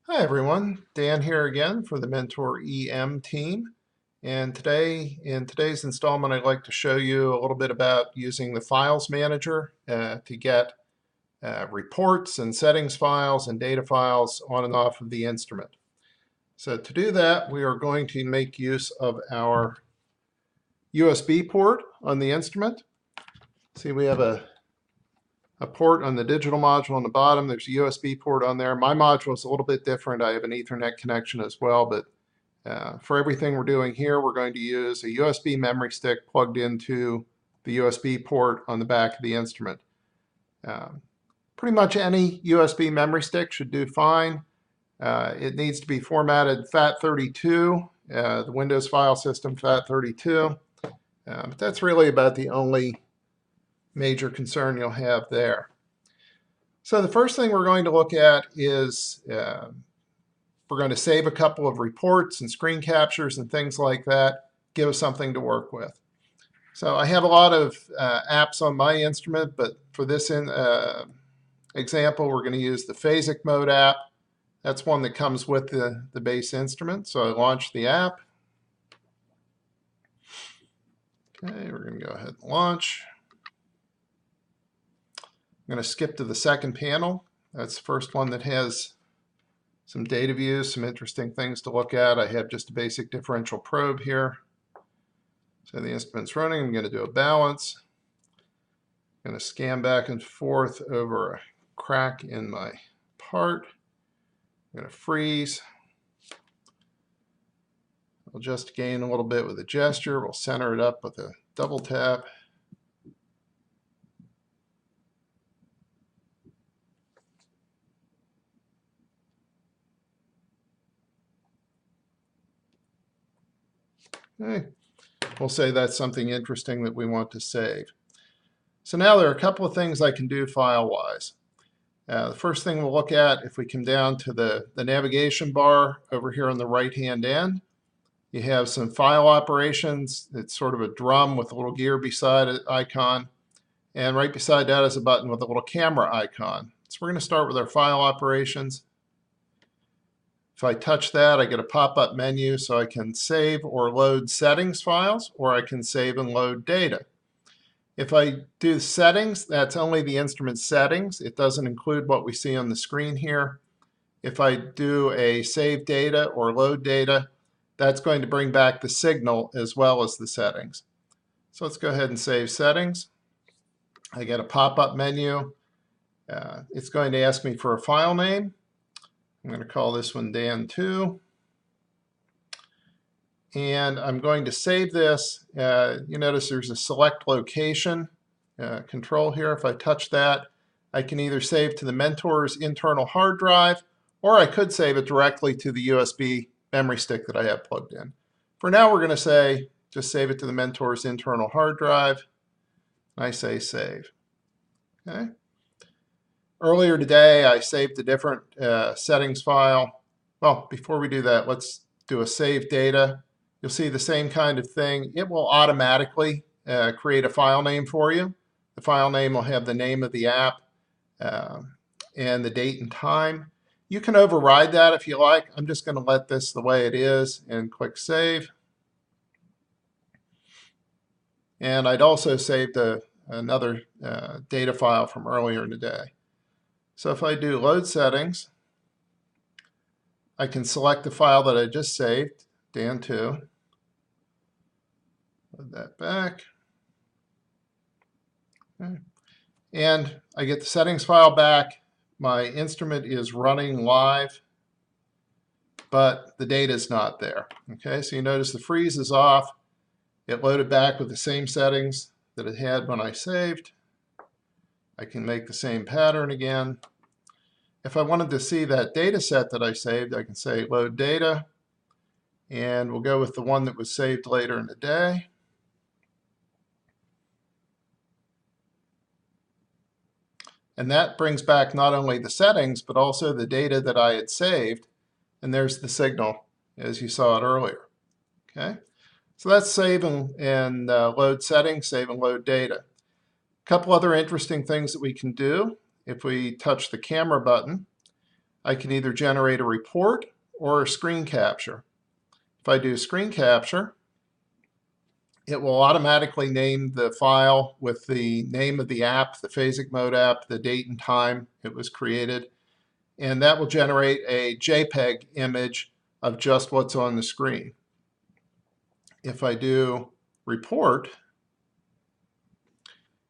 Hi everyone, Dan here again for the Mentor EM team. And in today's installment, I'd like to show you a little bit about using the Files Manager to get reports and settings files and data files on and off of the instrument. So to do that, we are going to make use of our USB port on the instrument. See, we have a port on the digital module on the bottom. There's a USB port on there. My module is a little bit different. I have an Ethernet connection as well, but for everything we're doing here, we're going to use a USB memory stick plugged into the USB port on the back of the instrument. Pretty much any USB memory stick should do fine. It needs to be formatted FAT32, the Windows file system FAT32. But that's really about the only major concern you'll have there. So the first thing we're going to look at is we're going to save a couple of reports and screen captures and things like that, give us something to work with. So I have a lot of apps on my instrument, but for this example, we're going to use the Phasic Mode app. That's one that comes with the base instrument. So I launch the app. Okay, we're going to go ahead and launch. I'm going to skip to the second panel. That's the first one that has some data views, some interesting things to look at. I have just a basic differential probe here. So the instrument's running. I'm going to do a balance. I'm going to scan back and forth over a crack in my part. I'm going to freeze. I'll just gain a little bit with a gesture. We'll center it up with a double tap. Okay. We'll say that's something interesting that we want to save. So now there are a couple of things I can do file-wise. The first thing we'll look at, if we come down to the navigation bar over here on the right-hand end, you have some file operations. It's sort of a drum with a little gear beside it icon. And right beside that is a button with a little camera icon. So we're going to start with our file operations. If I touch that, I get a pop-up menu so I can save or load settings files, or I can save and load data. If I do settings, that's only the instrument settings. It doesn't include what we see on the screen here. If I do a save data or load data, that's going to bring back the signal as well as the settings. So let's go ahead and save settings. I get a pop-up menu. It's going to ask me for a file name. I'm going to call this one Dan2. And I'm going to save this. You notice there's a select location control here. If I touch that, I can either save to the Mentor's internal hard drive, or I could save it directly to the USB memory stick that I have plugged in. For now, we're going to say, just save it to the Mentor's internal hard drive. I say save. Okay. Earlier today, I saved a different settings file. Well, before we do that, let's do a save data. You'll see the same kind of thing. It will automatically create a file name for you. The file name will have the name of the app and the date and time. You can override that if you like. I'm just going to let this the way it is and click save. And I'd also saved another data file from earlier today. So if I do load settings, I can select the file that I just saved, Dan2. Load that back. Okay. And I get the settings file back. My instrument is running live, but the data is not there. Okay, so you notice the freeze is off. It loaded back with the same settings that it had when I saved. I can make the same pattern again. If I wanted to see that data set that I saved, I can say load data, and we'll go with the one that was saved later in the day. And that brings back not only the settings, but also the data that I had saved. And there's the signal, as you saw it earlier. Okay, so that's save and load settings, save and load data. A couple other interesting things that we can do. If we touch the camera button, I can either generate a report or a screen capture. If I do screen capture, it will automatically name the file with the name of the app, the phasic mode app, the date and time it was created, and that will generate a JPEG image of just what's on the screen. If I do report,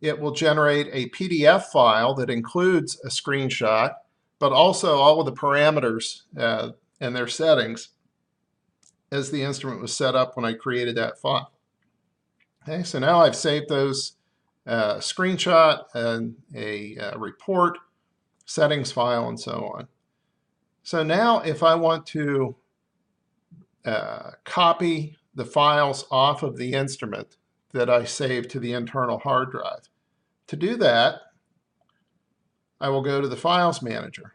it will generate a PDF file that includes a screenshot, but also all of the parameters and their settings as the instrument was set up when I created that file. Okay, so now I've saved those screenshot and a report, settings file, and so on. So now if I want to copy the files off of the instrument that I saved to the internal hard drive, to do that, I will go to the Files Manager.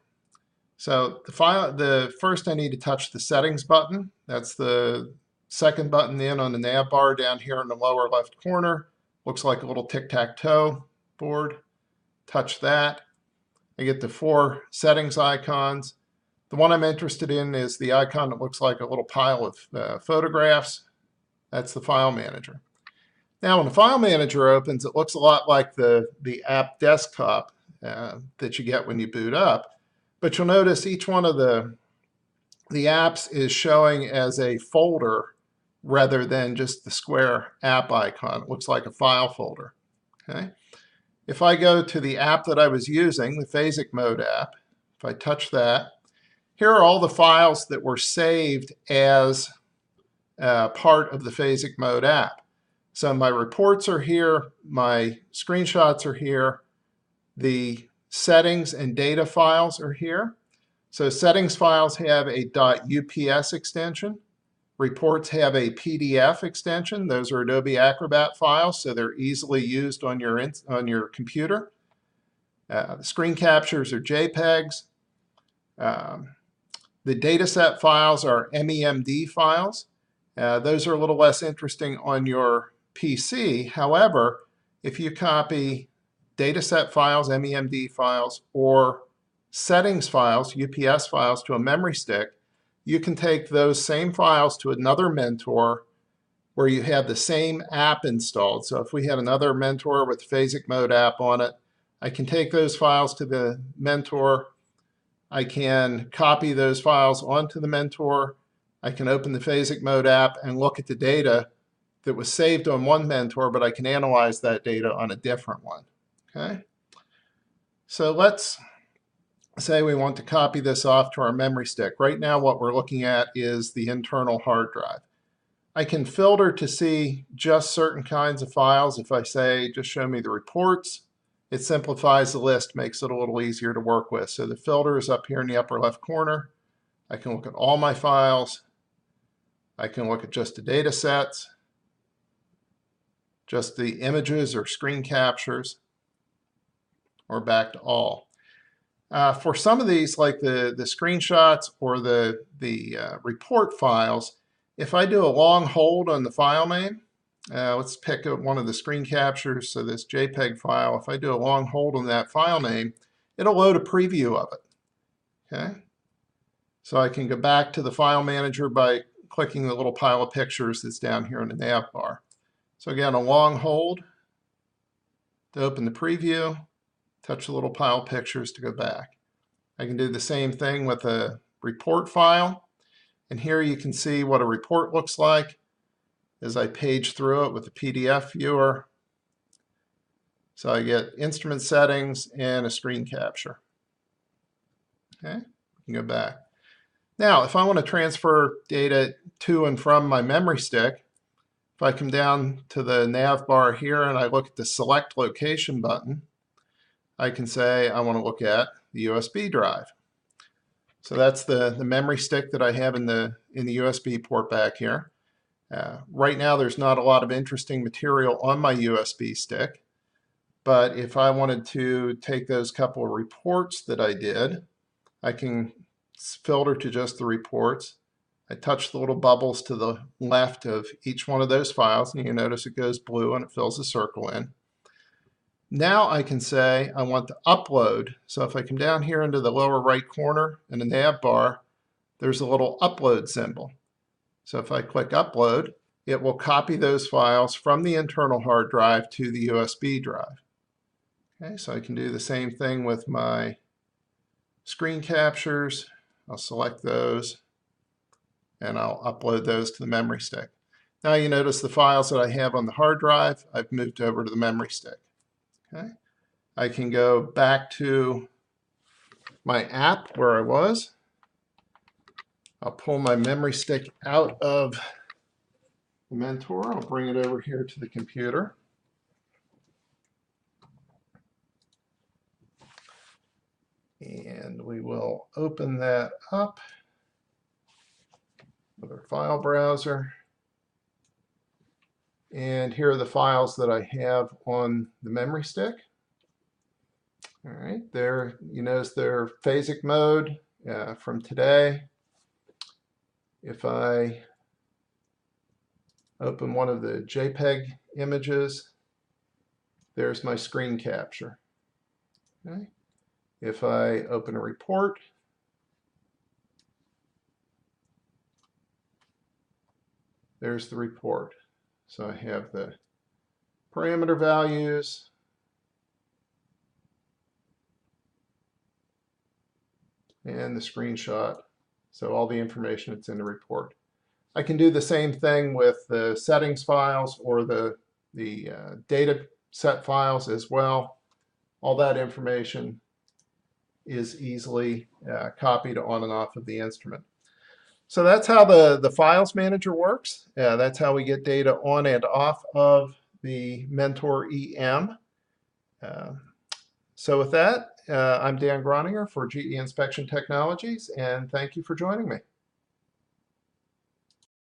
So the first I need to touch the Settings button. That's the second button in on the nav bar down here in the lower left corner. Looks like a little tic-tac-toe board. Touch that. I get the 4 settings icons. The one I'm interested in is the icon that looks like a little pile of photographs. That's the File Manager. Now when the File Manager opens, it looks a lot like the app desktop that you get when you boot up. But you'll notice each one of the apps is showing as a folder rather than just the square app icon. It looks like a file folder. Okay. If I go to the app that I was using, the phasic mode app, if I touch that, here are all the files that were saved as part of the phasic mode app. So my reports are here, my screenshots are here, the settings and data files are here. So settings files have a .ups extension. Reports have a PDF extension. Those are Adobe Acrobat files, so they're easily used on your computer. The screen captures are JPEGs. The dataset files are MEMD files. Those are a little less interesting on your PC. However, if you copy dataset files, MEMD files, or settings files, UPS files, to a memory stick, you can take those same files to another mentor where you have the same app installed. So if we had another mentor with phasic mode app on it, I can take those files to the mentor. I can copy those files onto the mentor. I can open the phasic mode app and look at the data that was saved on one mentor, but I can analyze that data on a different one. Okay, so let's say we want to copy this off to our memory stick. Right now what we're looking at is the internal hard drive. I can filter to see just certain kinds of files. If I say just show me the reports, it simplifies the list, makes it a little easier to work with. So the filter is up here in the upper left corner. I can look at all my files. I can look at just the data sets, just the images or screen captures, or back to all. For some of these, like the screenshots or the report files, if I do a long hold on the file name, let's pick one of the screen captures, so this JPEG file, if I do a long hold on that file name, it'll load a preview of it. Okay, so I can go back to the File Manager by clicking the little pile of pictures that's down here in the nav bar. So again, a long hold to open the preview, touch the little pile of pictures to go back. I can do the same thing with a report file, and here you can see what a report looks like as I page through it with the PDF viewer. So I get instrument settings and a screen capture. Okay, we can go back. Now, if I want to transfer data to and from my memory stick, if I come down to the nav bar here and I look at the Select Location button, I can say I want to look at the USB drive. So that's the memory stick that I have in the USB port back here. Right now there's not a lot of interesting material on my USB stick, but if I wanted to take those couple of reports that I did, I can filter to just the reports. I touch the little bubbles to the left of each one of those files, and you notice it goes blue and it fills a circle in. Now I can say I want to upload. So if I come down here into the lower right corner in the nav bar, there's a little upload symbol. So if I click upload, it will copy those files from the internal hard drive to the USB drive. Okay, so I can do the same thing with my screen captures. I'll select those and I'll upload those to the memory stick. Now you notice the files that I have on the hard drive, I've moved over to the memory stick. Okay, I can go back to my app where I was. I'll pull my memory stick out of the Mentor. I'll bring it over here to the computer. And we will open that up with our file browser. And here are the files that I have on the memory stick. All right, there you notice they're phasic mode from today. If I open one of the JPEG images, there's my screen capture. Okay. If I open a report, there's the report. So I have the parameter values, and the screenshot. So all the information that's in the report. I can do the same thing with the settings files or the data set files as well. All that information is easily copied on and off of the instrument. So that's how the files manager works. That's how we get data on and off of the Mentor EM. So with that, I'm Dan Groninger for GE Inspection Technologies, and thank you for joining me.